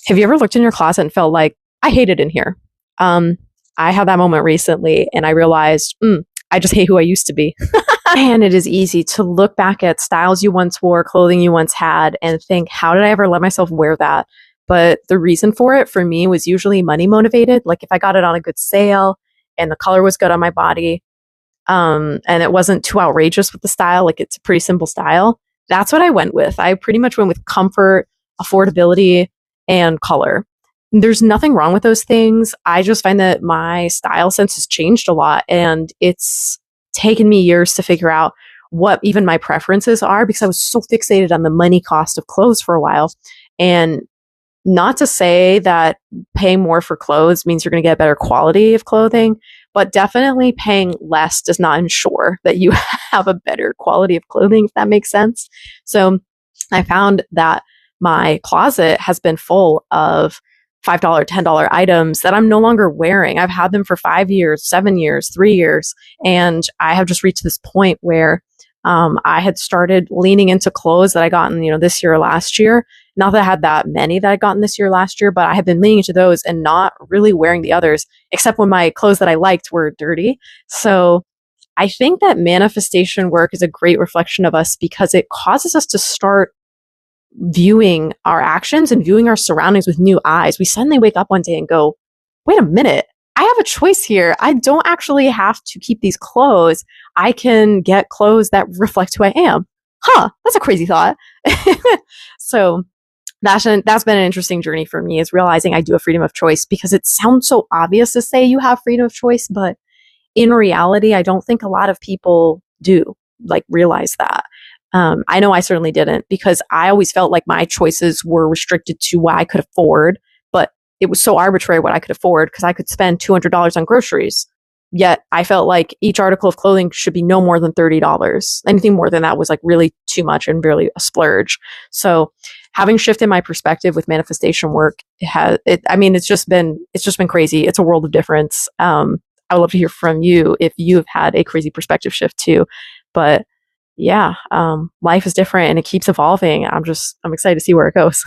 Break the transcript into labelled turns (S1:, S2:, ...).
S1: Have you ever looked in your closet and felt like, I hate it in here? Um, I had that moment recently and I realized, I just hate who I used to be. And it is easy to look back at styles you once wore, clothing you once had, and think, how did I ever let myself wear that? But the reason for it for me was usually money motivated. Like if I got it on a good sale and the color was good on my body, and it wasn't too outrageous with the style, like it's a pretty simple style, that's what I went with. I pretty much went with comfort, affordability, and color. There's nothing wrong with those things. I just find that my style sense has changed a lot, and it's taken me years to figure out what even my preferences are because I was so fixated on the money cost of clothes for a while. And not to say that paying more for clothes means you're going to get better quality of clothing, but definitely paying less does not ensure that you have a better quality of clothing, if that makes sense. So I found that my closet has been full of $5, $10 items that I'm no longer wearing. I've had them for 5 years, 7 years, 3 years. And I have just reached this point where I had started leaning into clothes that I gotten, this year or last year. Not that I had that many that I gotten this year, last year, but I have been leaning into those and not really wearing the others, except when my clothes that I liked were dirty. So I think that manifestation work is a great reflection of us because it causes us to start viewing our actions and viewing our surroundings with new eyes. We suddenly wake up one day and go, wait a minute, I have a choice here. I don't actually have to keep these clothes. I can get clothes that reflect who I am. Huh, that's a crazy thought. So that's been an interesting journey for me, is realizing I do have freedom of choice, because it sounds so obvious to say you have freedom of choice, but in reality, I don't think a lot of people do realize that. I know I certainly didn't, because I always felt like my choices were restricted to what I could afford, but it was so arbitrary what I could afford because I could spend $200 on groceries. Yet I felt like each article of clothing should be no more than $30. Anything more than that was really too much and really a splurge. So having shifted my perspective with manifestation work, it's just been crazy. It's a world of difference. I would love to hear from you if you've had a crazy perspective shift too. But yeah, life is different and it keeps evolving. I'm excited to see where it goes.